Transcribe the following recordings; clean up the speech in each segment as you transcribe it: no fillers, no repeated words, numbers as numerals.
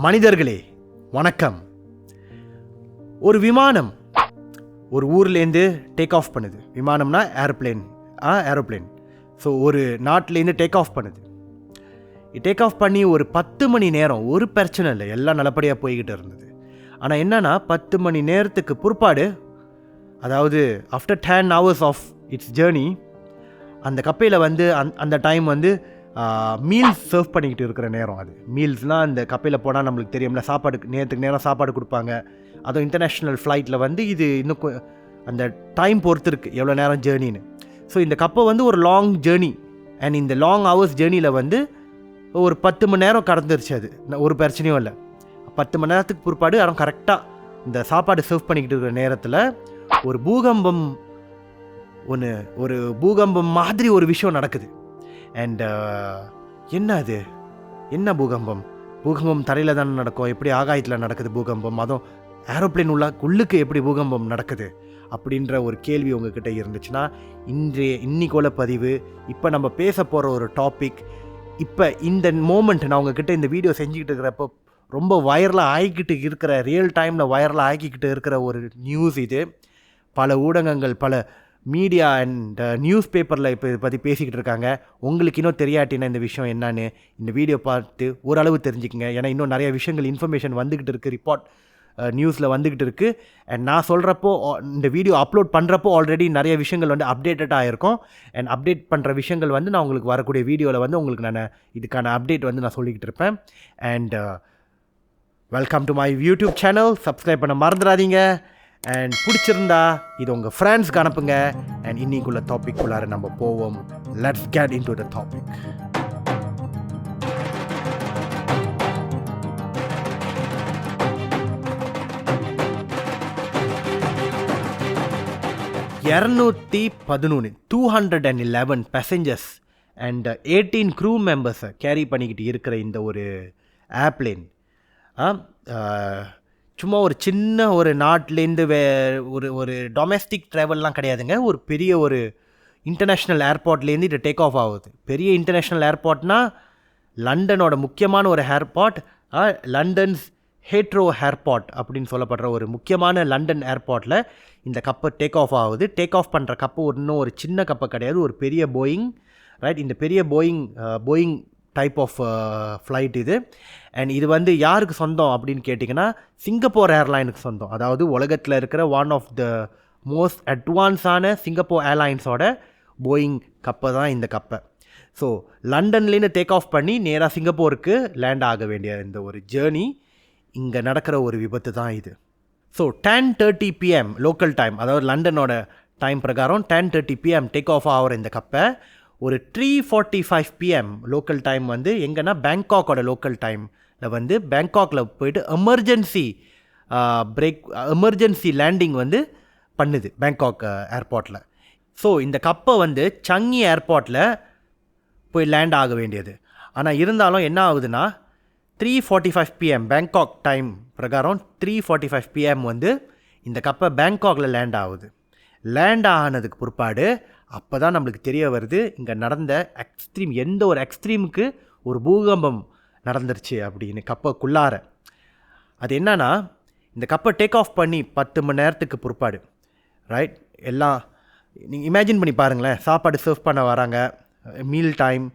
மனிதர்களே வணக்கம். ஒரு விமானம் ஒரு ஊர்லேருந்து டேக் ஆஃப் பண்ணுது. விமானம்னா ஏரோப்ளேன். ஸோ ஒரு நாட்டிலேருந்து டேக் ஆஃப் பண்ணுது. டேக் ஆஃப் பண்ணி ஒரு 10 மணி நேரம் ஒரு பிரச்சனை இல்லை, எல்லாம் நல்லபடியாக போய்கிட்டு இருந்தது. ஆனால் என்னன்னா 10 மணி நேரத்துக்கு பிற்பாடு, அதாவது after 10 hours of its journey, அந்த கப்பையில் வந்து அந்த டைம் வந்து மீல்ஸ் சர்வ் பண்ணிக்கிட்டு இருக்கிற நேரம். அது மீல்ஸ்னால் அந்த கப்பையில் போனால் நம்மளுக்கு தெரியும்ல, நேரத்துக்கு நேரம் சாப்பாடு கொடுப்பாங்க. அதுவும் இன்டர்நேஷ்னல் ஃப்ளைட்டில் வந்து இது இன்னும் அந்த டைம் பொறுத்து இருக்குது எவ்வளோ நேரம் ஜேர்னின்னு. ஸோ இந்த கப்பை வந்து ஒரு லாங் ஜேர்னி, அண்ட் இந்த லாங் ஹவர்ஸ் ஜேர்னியில் வந்து ஒரு 10 மணி நேரம் கடந்துருச்சு. அது ஒரு பிரச்சனையும் இல்லை. 10 மணி நேரத்துக்கு பிற்பாடு அவன் கரெக்டாக இந்த சாப்பாடு சர்வ் பண்ணிக்கிட்டு இருக்கிற நேரத்தில் ஒரு பூகம்பம் மாதிரி ஒரு விஷயம் நடக்குது. அண்ட் என்ன பூகம்பம் தரையில் தானே நடக்கும், எப்படி ஆகாயத்தில் நடக்குது பூகம்பம், அதுவும் ஏரோப்ளேன் உள்ளுக்கு எப்படி பூகம்பம் நடக்குது அப்படின்ற ஒரு கேள்வி உங்ககிட்ட இருந்துச்சுன்னா, இன்னைக்குள்ள பதிவு, இப்போ நம்ம பேச போகிற ஒரு டாபிக், இப்போ இந்த மோமெண்ட் நான் உங்ககிட்ட இந்த வீடியோ செஞ்சுக்கிட்டு இருக்கிறப்போ ரொம்ப வைரலாக ஆகிக்கிட்டு இருக்கிற, ரியல் டைமில் வைரலாக ஆகிக்கிட்டு இருக்கிற ஒரு நியூஸ் இது. பல ஊடகங்கள், பல மீடியா அண்ட் நியூஸ் பேப்பரில் இப்போ இதை பற்றி பேசிக்கிட்டு இருக்காங்க. உங்களுக்கு இன்னும் தெரியாட்டினா இந்த விஷயம் என்னன்னு இந்த வீடியோ பார்த்து ஓரளவு தெரிஞ்சுக்கங்க. ஏன்னா இன்னும் நிறைய விஷயங்கள், இன்ஃபர்மேஷன் வந்துக்கிட்டு இருக்குது, ரிப்போர்ட் நியூஸில் வந்துக்கிட்டு இருக்குது. அண்ட் நான் சொல்கிறப்போ, இந்த வீடியோ அப்லோட் பண்ணுறப்போ ஆல்ரெடி நிறைய விஷயங்கள் வந்து அப்டேட்டடாக இருக்கும். அண்ட் அப்டேட் பண்ணுற விஷயங்கள் வந்து நான் உங்களுக்கு வரக்கூடிய வீடியோவில் வந்து உங்களுக்கு நான் இதுக்கான அப்டேட் வந்து நான் சொல்லிக்கிட்டு இருப்பேன். And welcome to my YouTube channel. Subscribe பண்ண மறந்துடாதீங்க. அண்ட் பிடிச்சிருந்தா இது உங்கள் ஃப்ரெண்ட்ஸ்க்கு அனுப்புங்க. அண்ட் இன்னைக்குள்ள டாபிக் உள்ளார நம்ம போவோம். Let's get into the topic. $211 211 passengers and 18 crew மெம்பர்ஸை கேரி பண்ணிக்கிட்டு இருக்கிற இந்த ஒரு ஏர்ப்ளேன் சும்மா ஒரு சின்ன ஒரு நாட்டிலேருந்து ஒரு டொமெஸ்டிக் ட்ராவல்லாம் கிடையாதுங்க. ஒரு பெரிய ஒரு இன்டர்நேஷ்னல் ஏர்போர்ட்லேருந்து இது டேக் ஆஃப் ஆகுது. பெரிய இன்டர்நேஷ்னல் ஏர்போர்ட்னால் லண்டனோட முக்கியமான ஒரு ஏர்போர்ட், லண்டன்ஸ் ஹீத்ரோ ஏர்போர்ட் அப்படின்னு சொல்லப்படுற ஒரு முக்கியமான லண்டன் ஏர்போர்ட்டில் இந்த கப்பை டேக் ஆஃப் ஆகுது. டேக் ஆஃப் பண்ணுற கப்பு இன்னும் ஒரு சின்ன கப்பை கிடையாது, ஒரு பெரிய போயிங், ரைட். இந்த பெரிய போயிங் டைப் ஆஃப் ஃப்ளைட் இது. அண்ட் இது வந்து யாருக்கு சொந்தம் அப்படின்னு கேட்டிங்கன்னா, சிங்கப்பூர் ஏர்லைனுக்கு சொந்தம். அதாவது உலகத்தில் இருக்கிற ஒன் ஆஃப் த மோஸ்ட் அட்வான்ஸான சிங்கப்பூர் ஏர்லைன்ஸோட போயிங் கப்பை தான் இந்த கப்பை. ஸோ லண்டன்லேருந்து டேக் ஆஃப் பண்ணி நேராக சிங்கப்பூருக்கு லேண்ட் ஆக வேண்டிய இந்த ஒரு ஜேர்னி, இங்கே நடக்கிற ஒரு விபத்து தான் இது. ஸோ 10:30 PM லோக்கல் டைம், அதாவது லண்டனோட டைம் பிரகாரம் 10:30 PM டேக் ஆஃப் ஆகிற இந்த கப்பை ஒரு 3:45 PM லோக்கல் டைம் வந்து எங்கன்னா பேங்காக்கோட லோக்கல் டைமில் வந்து பேங்காக்கில் போயிட்டு எமர்ஜென்சி லேண்டிங் வந்து பண்ணுது பேங்காக் ஏர்போர்ட்டில். ஸோ இந்த கப்பை வந்து சங்கி ஏர்போர்ட்டில் போய் லேண்ட் ஆக வேண்டியது. ஆனால் இருந்தாலும் என்ன ஆகுதுன்னா 3:45 PM பேங்காக் டைம் பிரகாரம் 3:45 PM வந்து இந்த கப்பை பேங்காக்கில் லேண்ட் ஆகுது. லேண்ட் ஆனதுக்கு பிற்பாடு அப்போ தான் நம்மளுக்கு தெரிய வருது, இங்கே நடந்த எந்த ஒரு எக்ஸ்ட்ரீமுக்கு ஒரு பூகம்பம் நடந்துருச்சு அப்படின்னு கப்பைக்குள்ளார. அது என்னன்னா, இந்த கப்பை டேக் ஆஃப் பண்ணி 10 மணி நேரத்துக்கு பிற்பாடு, ரைட், எல்லாம் நீங்கள் இமேஜின் பண்ணி பாருங்களேன். சாப்பாடு சர்வ் பண்ண வராங்க, மீல் டைம்,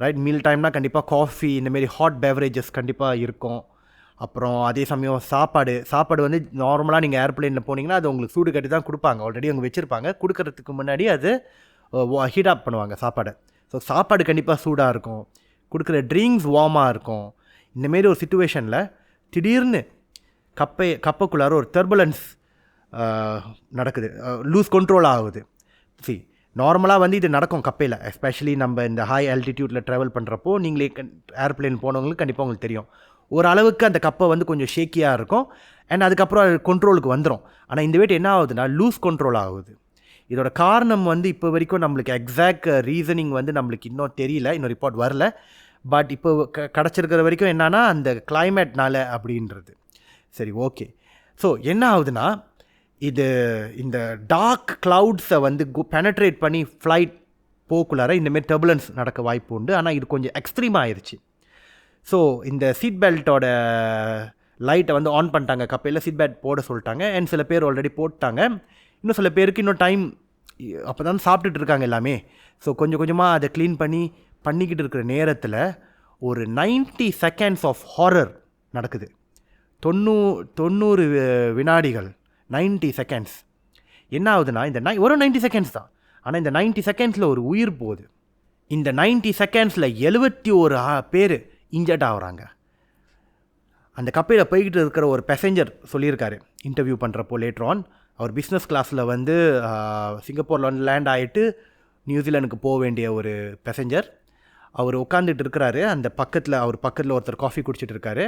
ரைட். மீல் டைம்னால் கண்டிப்பாக காஃபி, இந்தமாரி ஹாட் பெவரேஜஸ் கண்டிப்பாக இருக்கும். அப்புறம் அதே சமயம் சாப்பாடு வந்து நார்மலாக நீங்கள் ஏர்ப்ளேனில் போனீங்கன்னா அது உங்களுக்கு சூடு கட்டி தான் கொடுப்பாங்க, ஆல்ரெடி அவங்க வச்சுருப்பாங்க. கொடுக்கறதுக்கு முன்னாடி அது ஹீட் அப் பண்ணுவாங்க சாப்பாடை. ஸோ சாப்பாடு கண்டிப்பாக சூடாக இருக்கும், கொடுக்குற ட்ரிங்க்ஸ் வார்மாக இருக்கும். இந்தமாரி ஒரு சுச்சுவேஷனில் திடீர்னு கப்பைக்குள்ளார ஒரு டர்புலன்ஸ் நடக்குது, லூஸ் கண்ட்ரோல் ஆகுது. நார்மலாக வந்து இது நடக்கும் கப்பையில், எஸ்பெஷலி நம்ம இந்த ஹை ஆல்டிடியூட்டில் ட்ராவல் பண்ணுறப்போ, நீங்களே ஏர்ப்ளேன் போனவங்களுக்கு கண்டிப்பாக உங்களுக்கு தெரியும், ஓரளவுக்கு அந்த கப்பை வந்து கொஞ்சம் ஷேக்கியாக இருக்கும். அண்ட் அதுக்கப்புறம் அது கண்ட்ரோலுக்கு வந்துடும். ஆனால் இந்த வேட்டு என்ன ஆகுதுன்னா லூஸ் கண்ட்ரோல் ஆகுது. இதோட காரணம் வந்து இப்போ வரைக்கும் நம்மளுக்கு எக்ஸாக்ட் ரீசனிங் வந்து நம்மளுக்கு இன்னும் தெரியல, இன்னும் ரிப்போர்ட் வரல. பட் இப்போ கிடச்சிருக்கிற வரைக்கும் என்னன்னா அந்த கிளைமேட்னால அப்படின்றது. சரி, ஓகே. ஸோ என்ன ஆகுதுன்னா, இந்த டார்க் க்ளவுட்ஸை வந்து பெனட்ரேட் பண்ணி ஃப்ளைட் போக்குள்ளார இந்தமாரி டர்புலன்ஸ் நடக்க வாய்ப்பு உண்டு. ஆனால் இது கொஞ்சம் எக்ஸ்ட்ரீம் ஆயிடுச்சு. ஸோ இந்த சீட் பெல்ட்டோட லைட்டை வந்து ஆன் பண்ணிட்டாங்க, கப்பையில் சீட் பெல்ட் போட சொல்லிட்டாங்க. அண்ட் சில பேர் ஆல்ரெடி போட்டாங்க, இன்னும் சில பேருக்கு இன்னும் டைம், அப்போ தான் சாப்பிட்டுட்டு இருக்காங்க எல்லாமே. ஸோ கொஞ்சம் கொஞ்சமாக அதை க்ளீன் பண்ணிக்கிட்டு இருக்கிற நேரத்தில் ஒரு 90 செகண்ட்ஸ் ஆஃப் ஹாரர் நடக்குது. 90 வினாடிகள், 90 செகண்ட்ஸ். என்ன ஆகுதுன்னா, இந்த ஒரு 90 செகண்ட்ஸ் தான், ஆனால் இந்த 90 செகண்ட்ஸில் ஒரு உயிர் போகுது. இந்த 90 செகண்ட்ஸில் 71 பேர் இன்ஜர்ட் ஆகுறாங்க. அந்த கப்பையில் போய்கிட்டு இருக்கிற ஒரு பேசஞ்சர் சொல்லியிருக்காரு இன்டர்வியூ பண்ணுறப்போ லேட்டர் ஆன். அவர் பிஸ்னஸ் கிளாஸில் வந்து சிங்கப்பூரில் வந்து லேண்ட் ஆகிட்டு நியூசிலாண்டுக்கு போக வேண்டிய ஒரு பேசஞ்சர். அவர் உட்காந்துட்டு இருக்கிறாரு, அந்த அவர் பக்கத்தில் ஒருத்தர் காஃபி குடிச்சிட்டு இருக்காரு.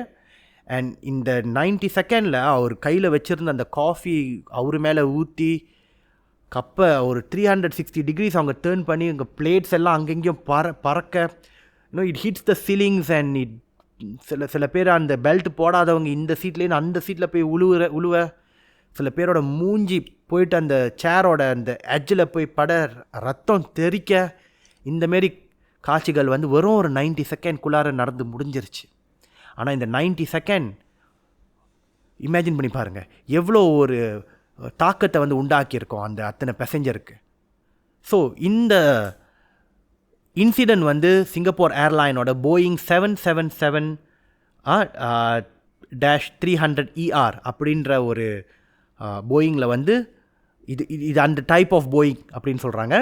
அண்ட் இந்த 90 செகண்டில் அவர் கையில் வச்சுருந்த அந்த காஃபி அவர் மேலே ஊற்றி கப்பை ஒரு 360 டிகிரிஸ் அவங்க டேர்ன் பண்ணி இங்கே பிளேட்ஸ் எல்லாம் அங்கங்கேயும் பறக்க, it hits the ceilings. And சில பேர் அந்த பெல்ட் போடாதவங்க இந்த சீட்லேருந்து அந்த சீட்டில் போய் உழுவ, சில பேரோட மூஞ்சி போயிட்டு அந்த சேரோட அந்த எட்ஜில் போய் ரத்தம் தெறிக்க, இந்தமாரி காட்சிகள் வந்து வெறும் ஒரு 90 செகண்ட்குள்ளார நடந்து முடிஞ்சிருச்சு. ஆனால் இந்த 90 செகண்ட் இமேஜின் பண்ணி பாருங்கள், எவ்வளோ ஒரு தாக்கத்தை வந்து உண்டாக்கியிருக்கோம் அந்த அத்தனை பேசஞ்சருக்கு. ஸோ இந்த இன்சிடெண்ட் வந்து சிங்கப்பூர் ஏர்லைனோட போயிங் 777-300ER அப்படின்ற ஒரு போயிங்கில் வந்து இது அந்த டைப் ஆஃப் போயிங் அப்படின்னு சொல்கிறாங்க.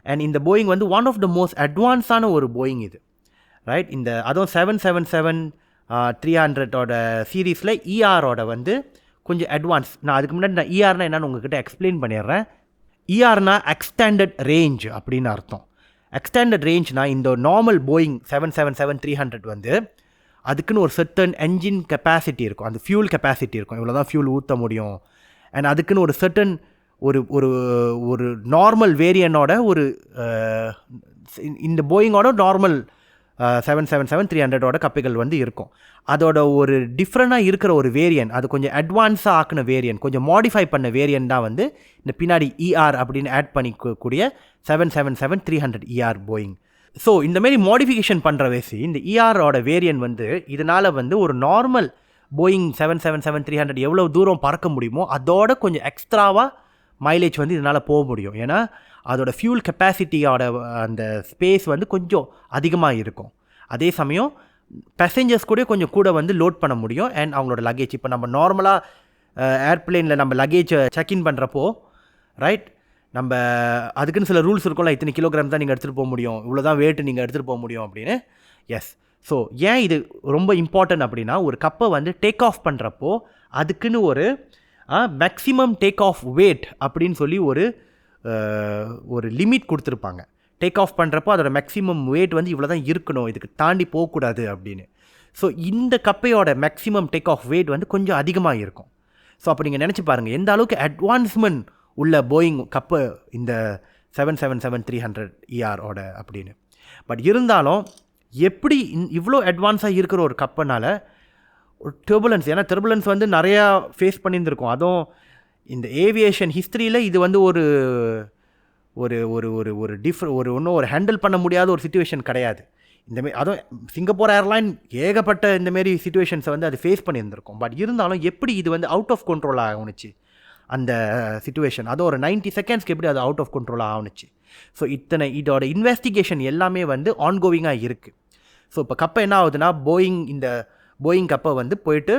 அண்ட் இந்த போயிங் வந்து ஒன் ஆஃப் த மோஸ்ட் அட்வான்ஸான ஒரு போயிங் இது, ரைட்? அதுவும் 777-300ஓட சீரீஸில் ERஓட வந்து கொஞ்சம் அட்வான்ஸ். நான் அதுக்கு முன்னாடி நான் ERனா என்னன்னு உங்ககிட்ட எக்ஸ்பிளைன் பண்ணிடுறேன். ERனா எக்ஸ்டெண்டட் ரேஞ்ச் அப்படின்னு அர்த்தம். எக்ஸ்டெண்டட் ரேஞ்ச்னா இந்த நார்மல் போயிங் 777-300 வந்து அதுக்குன்னு ஒரு சர்டன் என்ஜின் கெப்பாசிட்டி இருக்கும், அந்த ஃபியூல் கெப்பாசிட்டி இருக்கும், இவ்வளோ தான் ஃபியூல் ஊற்ற முடியும். அண்ட் அதுக்குன்னு ஒரு சர்டன் ஒரு ஒரு நார்மல் வேரியனோட ஒரு இந்த போயிங்கோட நார்மல் 777-300ஓட கப்பைகள் வந்து இருக்கும். அதோட ஒரு டிஃப்ரெண்ட்டாக இருக்கிற ஒரு வேரியன்ட், அது கொஞ்சம் அட்வான்ஸாக ஆக்கின வேரியன்ட், கொஞ்சம் மாடிஃபை பண்ண வேரியன்ட் தான் வந்து இந்த பின்னாடி ER அப்படின்னு ஆட் பண்ணிக்கக்கூடிய 777-300ER போயிங். ஸோ இந்தமாரி மாடிஃபிகேஷன் பண்ணுற வயசு இந்த ERஓட வேரியன்ட் வந்து இதனால் வந்து ஒரு நார்மல் போயிங் 777-300 எவ்வளோ தூரம் பறக்க முடியுமோ அதோட கொஞ்சம் எக்ஸ்ட்ராவாக மைலேஜ் வந்து இதனால் போக முடியும். ஏன்னா அதோட ஃபியூல் கெப்பாசிட்டியோட அந்த ஸ்பேஸ் வந்து கொஞ்சம் அதிகமாக இருக்கும். அதே சமயம் பேசஞ்சர்ஸ் கூட வந்து லோட் பண்ண முடியும். அண்ட் அவங்களோட லக்கேஜ், இப்போ நம்ம நார்மலாக ஏர்ப்ளேனில் நம்ம லக்கேஜை செக்இன் பண்ணுறப்போ, ரைட், நம்ம அதுக்குன்னு சில ரூல்ஸ் இருக்கும்ல, இத்தனை கிலோகிராம் தான் நீங்கள் எடுத்துகிட்டு போக முடியும், இவ்வளோ தான் வெயிட் நீங்கள் எடுத்துகிட்டு போக முடியும் அப்படின்னு. எஸ், ஸோ ஏன் இது ரொம்ப இம்பார்ட்டன்ட் அப்படின்னா, ஒரு கப்பை வந்து டேக் ஆஃப் பண்ணுறப்போ அதுக்குன்னு ஒரு மேக்ஸிமம் டேக் ஆஃப் வெயிட் அப்படின்னு சொல்லி ஒரு லிமிட் கொடுத்துருப்பாங்க. டேக் ஆஃப் பண்ணுறப்போ அதோட மேக்ஸிமம் வெயிட் வந்து இவ்வளோ தான் இருக்கணும், இதுக்கு தாண்டி போகக்கூடாது அப்படின்னு. ஸோ இந்த கப்பையோட மேக்ஸிமம் டேக் ஆஃப் வெயிட் வந்து கொஞ்சம் அதிகமாக இருக்கும். ஸோ அப்போ நீங்கள் நினச்சி பாருங்கள் எந்த அளவுக்கு அட்வான்ஸ்மெண்ட் உள்ள போயிங் கப்பு இந்த 777-300ERஓட அப்படின்னு. பட் இருந்தாலும் எப்படி இவ்வளோ அட்வான்ஸாக இருக்கிற ஒரு கப்பனால் ஒரு டர்புலன்ஸ், ஏன்னா டர்புலன்ஸ் வந்து நிறையா ஃபேஸ் பண்ணியிருந்திருக்கும். அதுவும் இந்த ஏவியேஷன் ஹிஸ்ட்ரியில் இது வந்து ஒரு ஒரு ஒரு ஒரு ஒரு ஒன்றும் ஒரு ஹேண்டில் பண்ண முடியாத ஒரு சிச்சுவேஷன் கிடையாது. இந்தமாரி அதுவும் சிங்கப்பூர் ஏர்லைன் ஏகப்பட்ட இந்தமாரி சிச்சுவேஷன்ஸை வந்து அது ஃபேஸ் பண்ணியிருந்திருக்கும். பட் இருந்தாலும் எப்படி இது வந்து அவுட் ஆஃப் கண்ட்ரோல் ஆகுனுச்சு அந்த சிச்சுவேஷன், அதுவும் ஒரு 90 செகண்ட்ஸ்க்கு எப்படி அது அவுட் ஆஃப் கண்ட்ரோல் ஆகுனுச்சு. ஸோ இதோட இன்வெஸ்டிகேஷன் எல்லாமே வந்து ஆன்கோவிங்காக இருக்குது. ஸோ இப்போ கப்பை என்ன ஆகுதுன்னா, இந்த போயிங் கப்பை வந்து போயிட்டு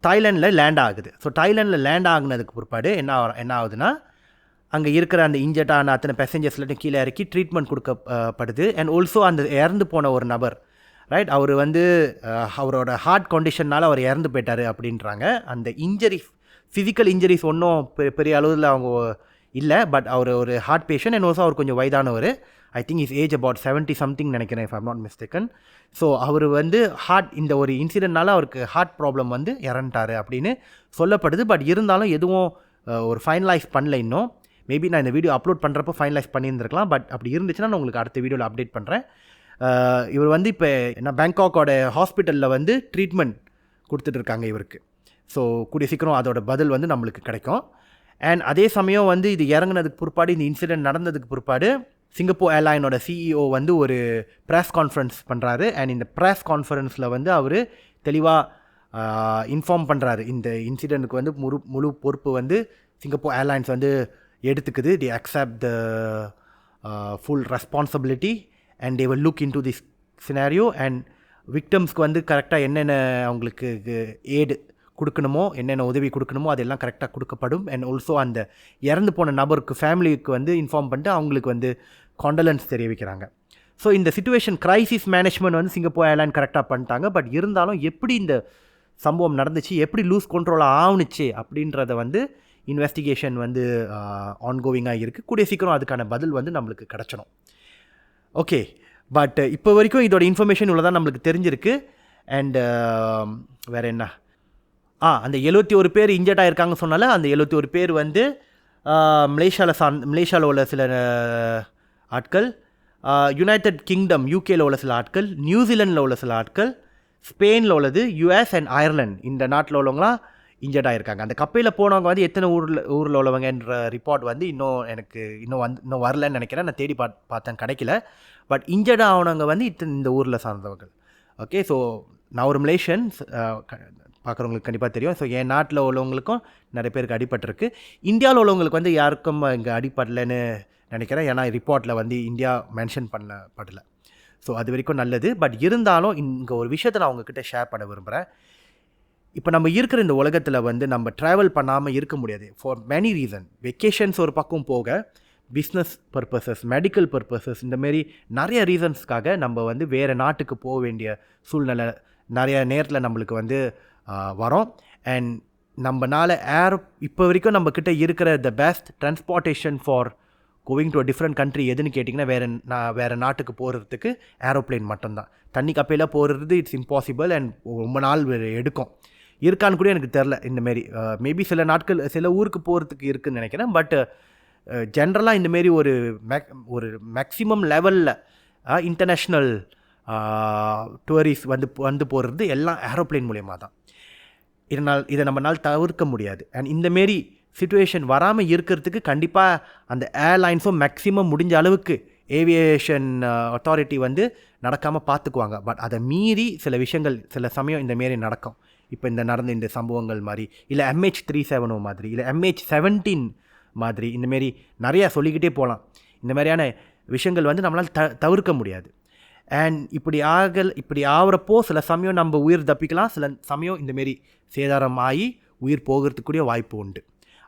தாய்லாண்டில் லேண்ட் ஆகுது. ஸோ தாய்லாண்டில் லேண்ட் ஆகுனதுக்கு பிற்பாடு என்ன ஆகுதுன்னா, அங்கே இருக்கிற அந்த இன்ஜெக்டான அத்தனை பேசஞ்சர்ஸ்லாம் கீழே இறக்கி ட்ரீட்மெண்ட் கொடுக்கப்படுது. அண்ட் ஆல்சோ அந்த இறந்து போன ஒரு நபர், ரைட், அவர் வந்து அவரோட ஹார்ட் கண்டிஷன்னால் அவர் இறந்து போயிட்டார் அப்படின்றாங்க. அந்த இன்ஜரிஸ், ஃபிசிக்கல் இன்ஜரிஸ் ஒன்றும் பெரிய அளவில் அவங்க இல்லை, பட் அவர் ஒரு ஹார்ட் பேஷண்ட். அண்ட் ஆல்சோ அவர் கொஞ்சம் வயதானவர். I think is age about 70 something நினைக்கிறேன், if I'm not mistaken. So அவர் வந்து இந்த ஒரு இன்சிடென்ட்னால அவருக்கு ஹார்ட் ப்ராப்ளம் வந்து இறந்துட்டார் அப்படின்னு சொல்லப்படுது. பட் இருந்தாலும் எதுவும் ஒரு ஃபைனலைஸ் பண்ணல இன்னும். மேபி நான் இந்த வீடியோ அப்லோட் பண்ணுறப்போ ஃபைனலைஸ் பண்ணியிருந்திருக்கலாம். பட் அப்படி இருந்துச்சுன்னா நான் உங்களுக்கு அடுத்த வீடியோவில் அப்டேட் பண்ணுறேன். இவர் வந்து இப்போ பேங்காக்கோட ஹாஸ்பிட்டலில் வந்து ட்ரீட்மெண்ட் கொடுத்துட்ருக்காங்க இவருக்கு. ஸோ கூடிய சீக்கிரம் அதோட பதில் வந்து நம்மளுக்கு கிடைக்கும். அண்ட் அதே சமயம் வந்து இது இறங்குனதுக்கு பிற்பாடு, இந்த இன்சிடென்ட் நடந்ததுக்கு பிற்பாடு சிங்கப்பூர் ஏர்லைனோட சிஇஓ வந்து ஒரு ப்ரெஸ் கான்ஃபரன்ஸ் பண்ணுறாரு. அண்ட் இந்த ப்ரெஸ் கான்ஃபரன்ஸில் வந்து அவர் தெளிவாக இன்ஃபார்ம் பண்ணுறாரு, இந்த இன்சிடெண்ட்டுக்கு வந்து முழு பொறுப்பு வந்து சிங்கப்பூர் ஏர்லைன்ஸ் வந்து எடுத்துக்குது. They accept the full responsibility and they will look into this scenario. And விக்டம்ஸ்க்கு வந்து கரெக்டாக என்னென்ன அவங்களுக்கு ஏடு கொடுக்கணுமோ, என்னென்ன உதவி கொடுக்கணுமோ அதெல்லாம் கரெக்டாக கொடுக்கப்படும். அண்ட் ஆல்சோ அந்த இறந்து போன நபருக்கு ஃபேமிலிக்கு வந்து இன்ஃபார்ம் பண்ணிட்டு அவங்களுக்கு வந்து காண்டலன்ஸ் தெரிவிக்கிறாங்க. ஸோ இந்த சிச்சுவேஷன் கிரைசிஸ் மேனேஜ்மெண்ட் வந்து சிங்கப்பூர் ஏர்லைன் கரெக்டாக பண்ணிட்டாங்க. பட் இருந்தாலும் எப்படி இந்த சம்பவம் நடந்துச்சு, எப்படி லூஸ் கண்ட்ரோலாக ஆகுனுச்சு அப்படின்றத வந்து இன்வெஸ்டிகேஷன் வந்து ஆன்கோவிங்காக இருக்குது. கூடிய சீக்கிரம் அதுக்கான பதில் வந்து நம்மளுக்கு கிடச்சிடும். ஓகே, பட் இப்போ வரைக்கும் இதோட இன்ஃபர்மேஷன் இவ்வளோ தான் நம்மளுக்கு தெரிஞ்சிருக்கு. அண்டு வேறு என்ன, அந்த 71 பேர் இன்ஜர்ட் ஆகிருக்காங்க சொன்னால, அந்த 71 பேர் வந்து மலேசியாவில் உள்ள சில ஆட்கள், யுனைடெட் கிங்டம் யூகேல உள்ள சில ஆட்கள், நியூசிலாண்டில் உள்ள சில ஆட்கள், ஸ்பெயினில் உள்ளது, யுஎஸ் அண்ட் அயர்லாந்து இந்த நாட்டில் உள்ளவங்களாம் இன்ஜர்ட் ஆகிருக்காங்க. அந்த கப்பலில் போனவங்க வந்து எத்தனை ஊரில் உள்ளவங்கன்ற ரிப்போர்ட் வந்து இன்னும் வரலன்னு நினைக்கிறேன். நான் தேடி பார்த்தேன், கிடைக்கல. பட் இன்ஜர்ட் ஆனவங்க வந்து இந்த ஊரில் சார்ந்தவர்கள். ஓகே, ஸோ நான் ஒரு மலேசியன், பார்க்குறவங்களுக்கு கண்டிப்பாக தெரியும். ஸோ என் நாட்டில் உள்ளவங்களுக்கும் நிறைய பேருக்கு அடிபட்டிருக்கு. இந்தியாவில் உள்ளவங்களுக்கு வந்து யாருக்கும் இங்கே அடிப்படலைன்னு நினைக்கிறேன். ஏன்னா ரிப்போர்ட்டில் வந்து இந்தியா மென்ஷன் பண்ணப்படலை. ஸோ அது வரைக்கும் நல்லது. பட் இருந்தாலும் இங்கே ஒரு விஷயத்தை நான் உங்ககிட்ட ஷேர் பண்ண விரும்புகிறேன். இப்போ நம்ம இருக்கிற இந்த உலகத்தில் வந்து நம்ம ட்ராவல் பண்ணாமல் இருக்க முடியாது ஃபார் மெனி ரீசன். வெக்கேஷன்ஸ் ஒரு பக்கம் போக, பிஸ்னஸ் பர்பஸஸ், மெடிக்கல் பர்பஸஸ், இந்தமாரி நிறைய ரீசன்ஸ்க்காக நம்ம வந்து வேறு நாட்டுக்கு போக வேண்டிய சூழ்நிலை நிறைய நேரத்தில் நம்மளுக்கு வந்து வரோம். அண்ட் நம்மனால இப்போ வரைக்கும் நம்மக்கிட்ட இருக்கிற the best transportation for கோவிங் to a different country எதுன்னு கேட்டிங்கன்னா வேறு நாட்டுக்கு போகிறதுக்கு ஏரோப்ளேன் மட்டும்தான். தண்ணி கப்பையில் போகிறது இட்ஸ் இம்பாசிபிள் அண்ட் ரொம்ப நாள் எடுக்கும். இருக்கான்னு கூட எனக்கு தெரில. இந்தமாரி மேபி சில நாட்கள் சில ஊருக்கு போகிறதுக்கு இருக்குதுன்னு நினைக்கிறேன். பட் ஜென்ரலாக இந்தமாரி ஒரு மேக்ஸிமம் லெவலில் இன்டர்நேஷ்னல் டூரிஸ்ட் வந்து போகிறது எல்லாம் ஏரோப்ளேன் மூலயமா தான். இதை நம்மளால் தவிர்க்க முடியாது. அண்ட் இந்தமாரி சிச்சுவேஷன் வராமல் இருக்கிறதுக்கு கண்டிப்பாக அந்த ஏர்லைன்ஸும் மேக்ஸிமம் முடிஞ்ச அளவுக்கு ஏவியேஷன் அத்தாரிட்டி வந்து நடக்காமல் பார்த்துக்குவாங்க. பட் அதை மீறி சில விஷயங்கள் சில சமயம் இந்தமாரி நடக்கும். இப்போ நடந்த இந்த சம்பவங்கள் மாதிரி, இல்லை MH370 மாதிரி, இல்லை MH17 மாதிரி, இந்தமாரி நிறையா சொல்லிக்கிட்டே போகலாம். இந்த மாதிரியான விஷயங்கள் வந்து நம்மளால் தவிர்க்க முடியாது. அண்ட் இப்படி ஆகிறப்போ சில சமயம் நம்ம உயிர் தப்பிக்கலாம், சில சமயம் இந்தமாரி சேதாரம் ஆகி உயிர் போகிறதுக்கூடிய வாய்ப்பு உண்டு.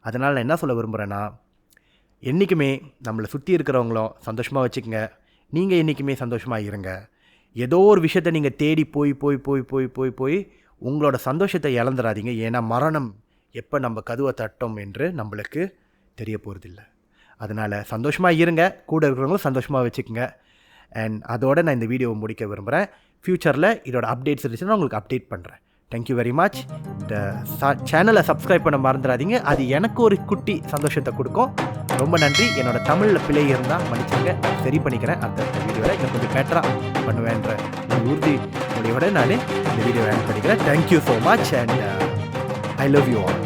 அதனால் நான் என்ன சொல்ல விரும்புகிறேன்னா, என்றைக்குமே நம்மளை சுற்றி இருக்கிறவங்களும் சந்தோஷமாக வச்சுக்கோங்க. நீங்கள் என்றைக்குமே சந்தோஷமாக இருங்க. ஏதோ ஒரு விஷயத்தை நீங்கள் தேடி போய் உங்களோட சந்தோஷத்தை இழந்துடாதீங்க. ஏன்னா மரணம் எப்போ நம்ம கதவை தட்டோம் என்று நம்மளுக்கு தெரிய போகிறதில்ல. அதனால் சந்தோஷமாக இருங்க, கூட இருக்கிறவங்களும் சந்தோஷமாக வச்சுக்கோங்க. அண்ட் அதோடு நான் இந்த வீடியோவை முடிக்க விரும்புகிறேன். ஃப்யூச்சரில் இதோட அப்டேட்ஸ் இருந்துச்சுன்னா உங்களுக்கு அப்டேட் பண்ணுறேன். Thank you very much. இந்த சேனலை சப்ஸ்கிரைப் பண்ண மறந்துடாதீங்க. அது எனக்கு ஒரு குட்டி சந்தோஷத்தை கொடுக்கும். ரொம்ப நன்றி. என்னோட தமிழில் பிழை இருந்தால் மன்னிச்சுங்க, சரி பண்ணிக்கிறேன். அந்த வீடியோவில் இன்னும் கொஞ்சம் பெட்டராக பண்ணுவேன்ற உறுதி மொழியோட நான் இந்த வீடியோவை ஆட் பண்ணிக்கிறேன். Thank you so much and I love you all.